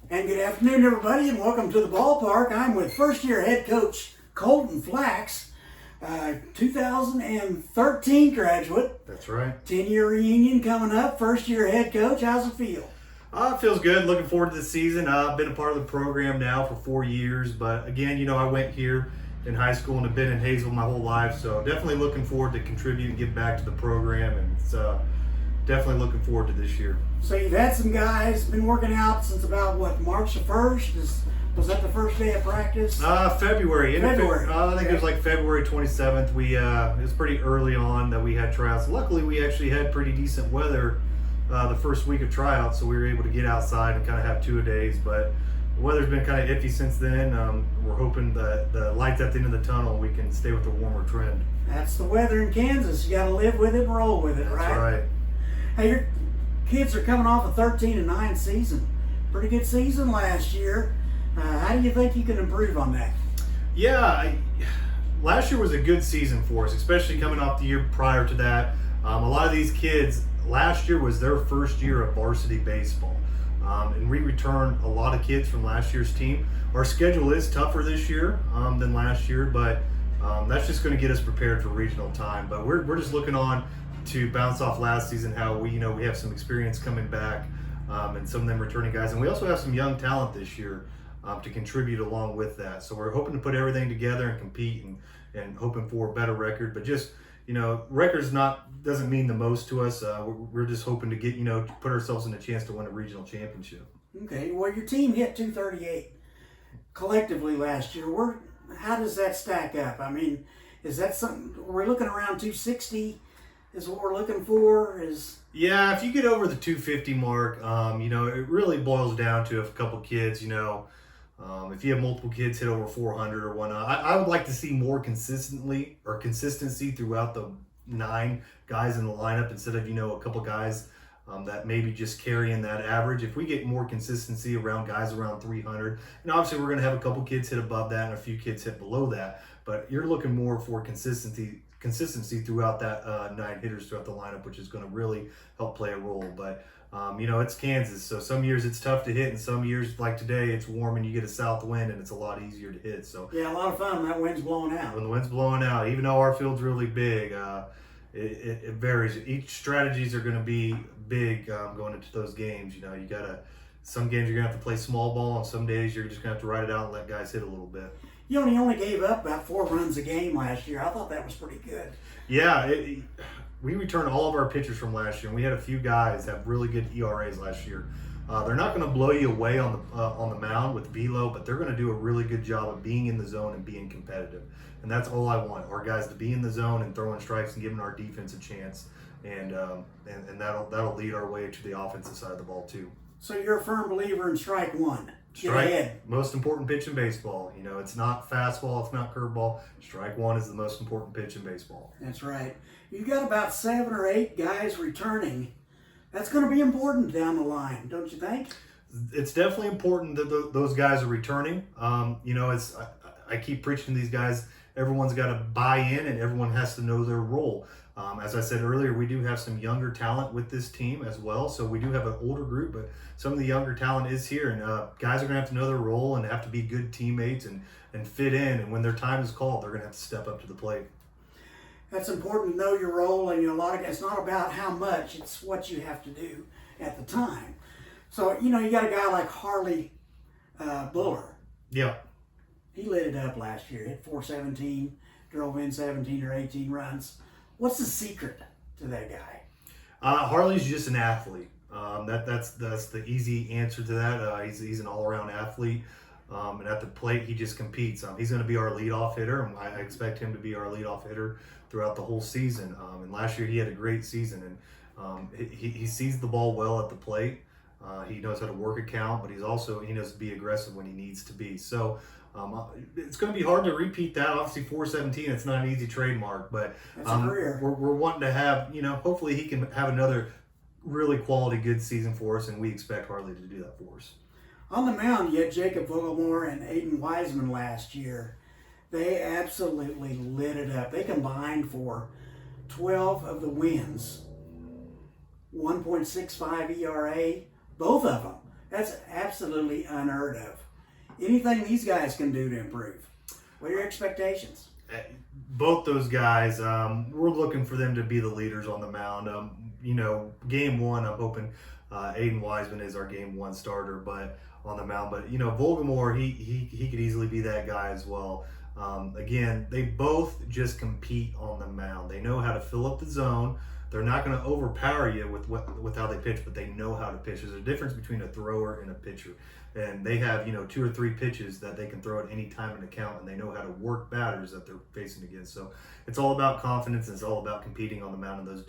And good afternoon, everybody, and welcome to the ballpark. I'm with first-year head coach Colton Flax, 2013 graduate. That's right. 10-year reunion coming up. First-year head coach. How's it feel? It feels good. Looking forward to the season. I've been a part of the program now for 4 years, but again, I went here in high school and have been in Hazel my whole life, so definitely looking forward to contribute and give back to the program, and it's definitely looking forward to this year. So you've had some guys been working out since about March the 1st? Was that the first day of practice? February. February. I think it was like February 27th. It was pretty early on that we had tryouts. Luckily, we actually had pretty decent weather the first week of tryouts, so we were able to get outside and kind of have 2 days. But the weather's been kind of iffy since then. We're hoping that the light's at the end of the tunnel, we can stay with the warmer trend. That's the weather in Kansas. You got to live with it and roll with it, right? That's right. Hey, your kids are coming off a 13-9 season. Pretty good season last year. How do you think you can improve on that? Yeah, last year was a good season for us, especially coming off the year prior to that. A lot of these kids, last year was their first year of varsity baseball. And we returned a lot of kids from last year's team. Our schedule is tougher this year than last year, but that's just going to get us prepared for regional time. But we're just looking on to bounce off last season, how we have some experience coming back, and some of them returning guys. And we also have some young talent this year to contribute along with that. So we're hoping to put everything together and compete and hoping for a better record. But just, records doesn't mean the most to us. We're just hoping to get, put ourselves in a chance to win a regional championship. Okay, well, your team hit 238 collectively last year. How does that stack up? I mean, is that something, we're looking around 260 is what we're looking for? Yeah, if you get over the 250 mark, it really boils down to a couple kids, if you have multiple kids hit over 400 or whatnot. I would like to see more consistency throughout the 9 guys in the lineup instead of, a couple guys that maybe just carrying that average. If we get more consistency around guys around 300, and obviously we're going to have a couple kids hit above that and a few kids hit below that, but you're looking more for consistency throughout that 9 hitters throughout the lineup, which is going to really help play a role. But it's Kansas, so some years it's tough to hit, and some years like today it's warm and you get a south wind and it's a lot easier to hit. So yeah, a lot of fun when that wind's blowing out. When the wind's blowing out, even though our field's really big, it varies. Each strategies are going to be big going into those games. Some games you're going to have to play small ball, and some days you're just going to have to ride it out and let guys hit a little bit. You only gave up about 4 runs a game last year. I thought that was pretty good. Yeah, we returned all of our pitchers from last year, and we had a few guys have really good ERAs last year. They're not going to blow you away on the mound with velo, but they're going to do a really good job of being in the zone and being competitive. And that's all I want, our guys to be in the zone and throwing strikes and giving our defense a chance. And that'll lead our way to the offensive side of the ball too. So you're a firm believer in strike one. Strike, most important pitch in baseball. It's not fastball, it's not curveball. Strike one is the most important pitch in baseball. That's right. You've got about 7 or 8 guys returning. That's going to be important down the line, don't you think? It's definitely important that those guys are returning. I keep preaching to these guys, everyone's got to buy in and everyone has to know their role. As I said earlier, we do have some younger talent with this team as well. So we do have an older group, but some of the younger talent is here. And guys are going to have to know their role and have to be good teammates and fit in. And when their time is called, they're going to have to step up to the plate. That's important to know your role. And it's not about how much, it's what you have to do at the time. So, you got a guy like Harley Buller. Yeah. He lit it up last year, hit 417, drove in 17 or 18 runs. What's the secret to that guy? Harley's just an athlete. That's the easy answer to that. He's an all-around athlete, and at the plate he just competes. He's going to be our leadoff hitter, and I expect him to be our leadoff hitter throughout the whole season. And last year he had a great season, and he sees the ball well at the plate. He knows how to work a count, but he knows to be aggressive when he needs to be. So it's going to be hard to repeat that. Obviously, 417, it's not an easy trademark, but we're wanting to have, hopefully he can have another really quality good season for us, and we expect Harley to do that for us. On the mound, you had Jacob Vogelmore and Aiden Wiseman last year. They absolutely lit it up. They combined for 12 of the wins, 1.65 ERA, both of them. That's absolutely unheard of. Anything these guys can do to improve? What are your expectations? Both those guys, we're looking for them to be the leaders on the mound. Game one, I'm hoping Aiden Wiseman is our game one starter, but on the mound. But Volgamore, he could easily be that guy as well. Again, they both just compete on the mound. They know how to fill up the zone. They're not going to overpower you with how they pitch, but they know how to pitch. There's a difference between a thrower and a pitcher. And they have, 2 or 3 pitches that they can throw at any time in the count, and they know how to work batters that they're facing against. So it's all about confidence, and it's all about competing on the mound, and those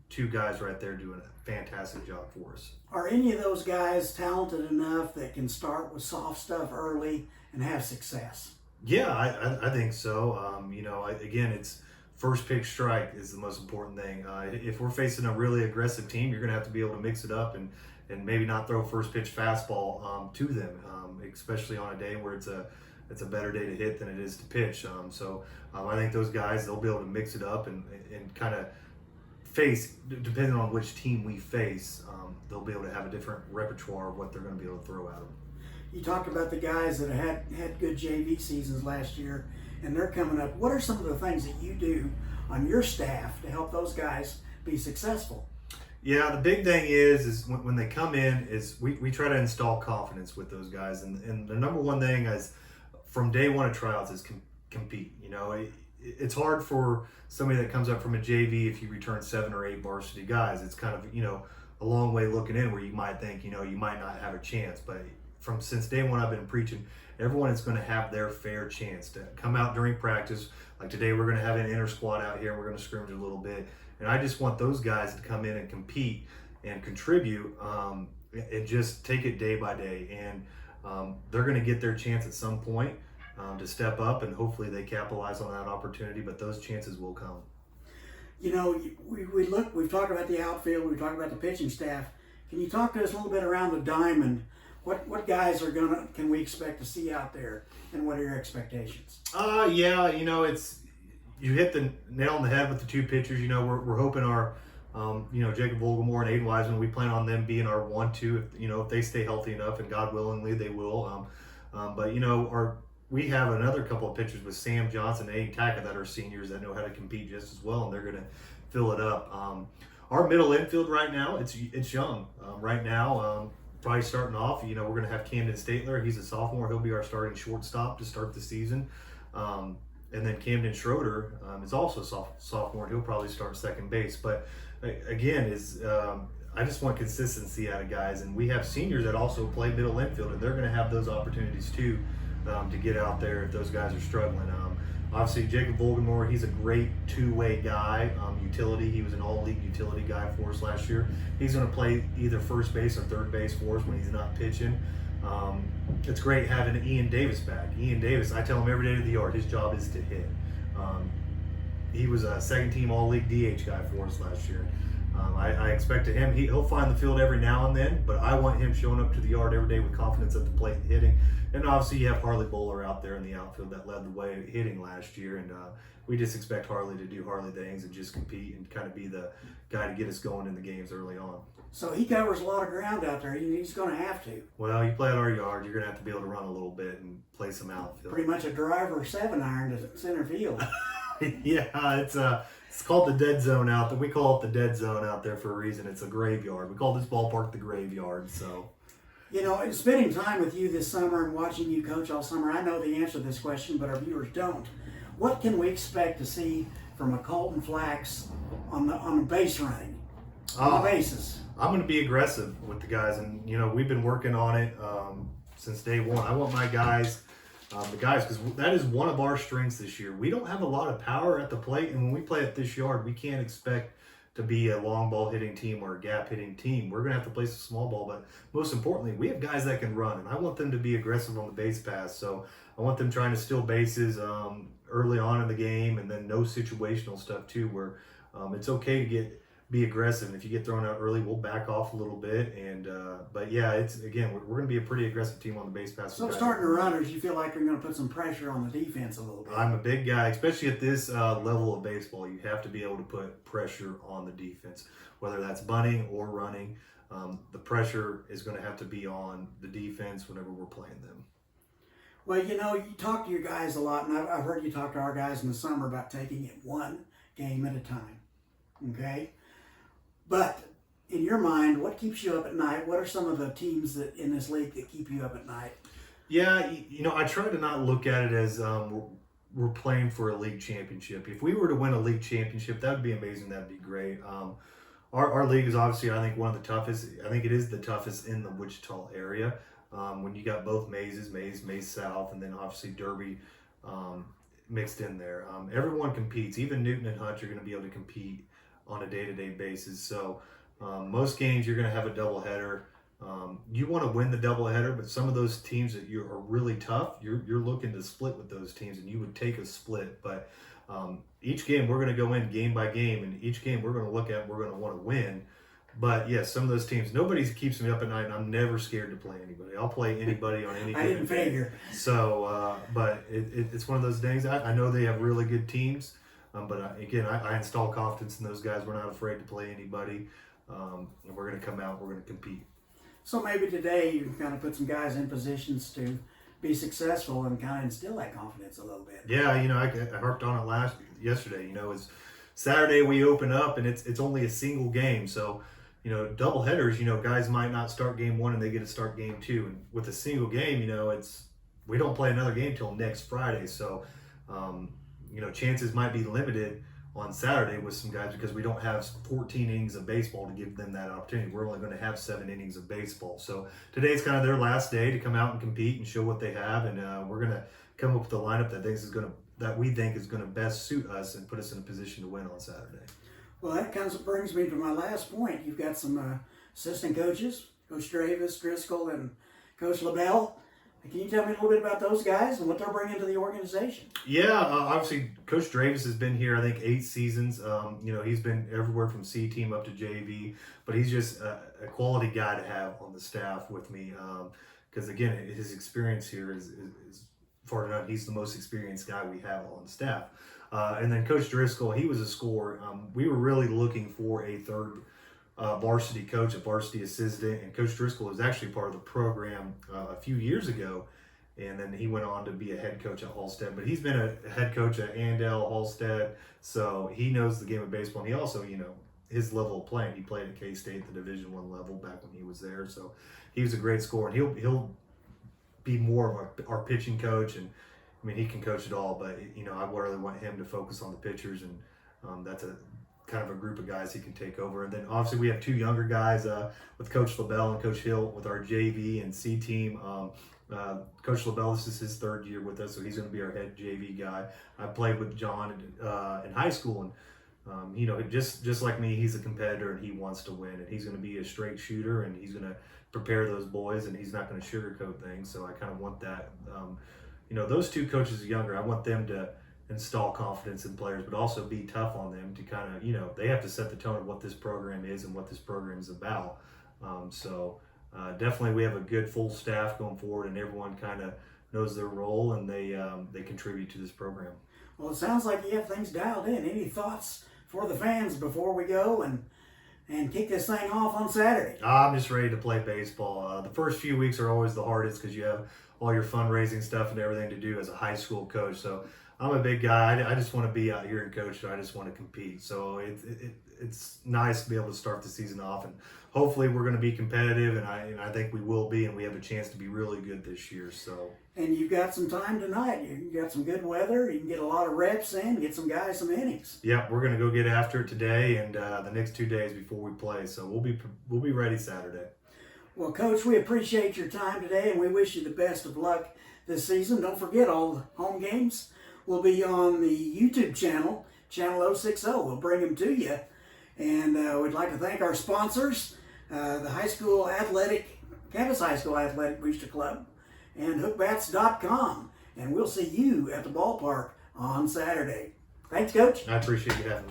two guys right there doing a fantastic job for us. Are any of those guys talented enough that can start with soft stuff early and have success? Yeah, I think so. Again, it's first pitch strike is the most important thing. If we're facing a really aggressive team, you're going to have to be able to mix it up and maybe not throw first pitch fastball to them, especially on a day where it's a better day to hit than it is to pitch. I think those guys, they'll be able to mix it up and kind of face, depending on which team we face, they'll be able to have a different repertoire of what they're going to be able to throw at them. You talked about the guys that had good JV seasons last year, and they're coming up. What are some of the things that you do on your staff to help those guys be successful? Yeah, the big thing is when they come in is we try to install confidence with those guys, and the number one thing is from day one of tryouts is compete. It's hard for somebody that comes up from a JV if you return 7 or 8 varsity guys. It's kind of a long way looking in where you might think you might not have a chance, but since day one I've been preaching everyone is going to have their fair chance to come out during practice. Like today we're going to have an inter squad out here and we're going to scrimmage a little bit. And I just want those guys to come in and compete and contribute and just take it day by day. And they're going to get their chance at some point to step up, and hopefully they capitalize on that opportunity, but those chances will come. We've talked about the outfield, we've talked about the pitching staff. Can you talk to us a little bit around the diamond? What guys can we expect to see out there, and what are your expectations? It's you hit the nail on the head with the 2 pitchers. We're hoping our Jacob Volgamore and Aiden Wiseman, we plan on them being our 1-2 if they stay healthy enough, and God willingly they will. We have another couple of pitchers with Sam Johnson and Aiden Tackett that are seniors that know how to compete just as well, and they're going to fill it up. Our middle infield right now, it's young. Right now, probably starting off, we're going to have Camden Statler. He's a sophomore. He'll be our starting shortstop to start the season. And then Camden Schroeder is also sophomore. He'll probably start second base. But again, I just want consistency out of guys. And we have seniors that also play middle infield, and they're going to have those opportunities too to get out there if those guys are struggling. Obviously, Jacob Volgamore, he's a great 2-way guy, utility. He was an all-league utility guy for us last year. He's going to play either first base or third base for us when he's not pitching. It's great having Ian Davis back. Ian Davis, I tell him every day to the yard, his job is to hit. He was a second-team all-league DH guy for us last year. I expect him, he'll find the field every now and then, but I want him showing up to the yard every day with confidence at the plate and hitting. And obviously you have Harley Bowler out there in the outfield that led the way hitting last year, and we just expect Harley to do Harley things and just compete and kind of be the guy to get us going in the games early on. So he covers a lot of ground out there. He's going to have to. Well, you play at our yard, you're going to have to be able to run a little bit and play some outfield. Pretty much a driver 7-iron to center field. Yeah, it's called the dead zone out there. We call it the dead zone out there for a reason. It's a graveyard. We call this ballpark the graveyard. So, in spending time with you this summer and watching you coach all summer, I know the answer to this question, but our viewers don't. What can we expect to see from a Colton Flax on the base running, on the bases? I'm going to be aggressive with the guys, and we've been working on it since day one. I want my guys. Because that is one of our strengths this year. We don't have a lot of power at the plate, and when we play at this yard, we can't expect to be a long ball hitting team or a gap hitting team. We're going to have to play some small ball, but most importantly, we have guys that can run, and I want them to be aggressive on the base pass. So I want them trying to steal bases early on in the game, and then no situational stuff too, where it's okay to get be aggressive. And if you get thrown out early, we'll back off a little bit. And but yeah, it's again, we're going to be a pretty aggressive team on the base pass. So starting to runners, you feel like you're going to put some pressure on the defense a little bit. I'm a big guy, especially at this level of baseball. You have to be able to put pressure on the defense, whether that's bunting or running. The pressure is going to have to be on the defense whenever we're playing them. Well, you know, you talk to your guys a lot, and I've heard you talk to our guys in the summer about taking it one game at a time, okay? But in your mind, what keeps you up at night? What are some of the teams that in this league that keep you up at night? Yeah, you know, I try to not look at it as we're playing for a league championship. If we were to win a league championship, that would be amazing. That would be great. Our league is obviously, I think, one of the toughest. I think it is the toughest in the Wichita area. When you got both Mays South, and then obviously Derby mixed in there. Everyone competes. Even Newton and Hutch are going to be able to compete on a day-to-day basis. So most games you're going to have a doubleheader. You want to win the doubleheader, but some of those teams that you are really tough, you're looking to split with those teams, and you would take a split. But each game we're going to go in game by game, and each game we're going to look at, we're going to want to win. But yes, some of those teams, nobody keeps me up at night, and I'm never scared to play anybody. I'll play anybody on any. I didn't figure. So, but it's one of those things. I know they have really good teams, but again, I install confidence in those guys. We're not afraid to play anybody, and we're going to come out. We're going to compete. So maybe today you can kind of put some guys in positions to be successful and kind of instill that confidence a little bit. Yeah, you know, I harped on it yesterday. You know, it's Saturday we open up, and it's only a single game, so. You know, double headers, you know, guys might not start game one and they get to start game two. And with a single game, you know, we don't play another game till next Friday. So, you know, chances might be limited on Saturday with some guys because we don't have 14 innings of baseball to give them that opportunity. We're only going to have 7 innings of baseball. So today's kind of their last day to come out and compete and show what they have. And we're going to come up with a lineup that we think is going to best suit us and put us in a position to win on Saturday. Well, that kind of brings me to my last point. You've got some assistant coaches, Coach Dravis, Driscoll, and Coach LaBelle. Can you tell me a little bit about those guys and what they're bringing to the organization? Yeah, obviously, Coach Dravis has been here, I think, 8 seasons. You know, he's been everywhere from C team up to JV, but he's just a quality guy to have on the staff with me. Because, again, his experience here is far enough. He's the most experienced guy we have on staff. And then Coach Driscoll, he was a scorer. We were really looking for a third varsity coach, a varsity assistant, and Coach Driscoll was actually part of the program a few years ago, and then he went on to be a head coach at Halstead. But he's been a head coach at Andale, Halstead, so he knows the game of baseball. And he also, you know, his level of playing, he played at K-State, the Division I level, back when he was there. So he was a great scorer, and he'll be more of our pitching coach. And I mean, he can coach it all, but, you know, I really want him to focus on the pitchers, and that's a kind of a group of guys he can take over. And then obviously we have 2 younger guys with Coach LaBelle and Coach Hill with our JV and C team. Coach LaBelle, this is his 3rd year with us, so he's going to be our head JV guy. I played with John in high school, and you know, just like me, he's a competitor and he wants to win, and he's going to be a straight shooter, and he's going to prepare those boys, and he's not going to sugarcoat things. So I kind of want that. You know, those 2 coaches are younger. I want them to install confidence in players, but also be tough on them to kind of, you know, they have to set the tone of what this program is and what this program is about. Definitely we have a good full staff going forward, and everyone kind of knows their role, and they contribute to this program. Well, it sounds like you have things dialed in. Any thoughts for the fans before we go and kick this thing off on Saturday? I'm just ready to play baseball. The first few weeks are always the hardest because you have all your fundraising stuff and everything to do as a high school coach. So I'm a big guy. I just want to be out here and coach, and I just want to compete. So it's nice to be able to start the season off, and hopefully we're going to be competitive, and I think we will be, and we have a chance to be really good this year. So. And you've got some time tonight. You got some good weather. You can get a lot of reps in, get some guys some innings. Yeah, we're going to go get after it today and the next 2 days before we play. So we'll be ready Saturday. Well, Coach, we appreciate your time today, and we wish you the best of luck this season. Don't forget, all the home games will be on the YouTube channel, Channel 060. We'll bring them to you. And we'd like to thank our sponsors, the Campus High School Athletic Booster Club, and hookbats.com. And we'll see you at the ballpark on Saturday. Thanks, Coach. I appreciate you having me.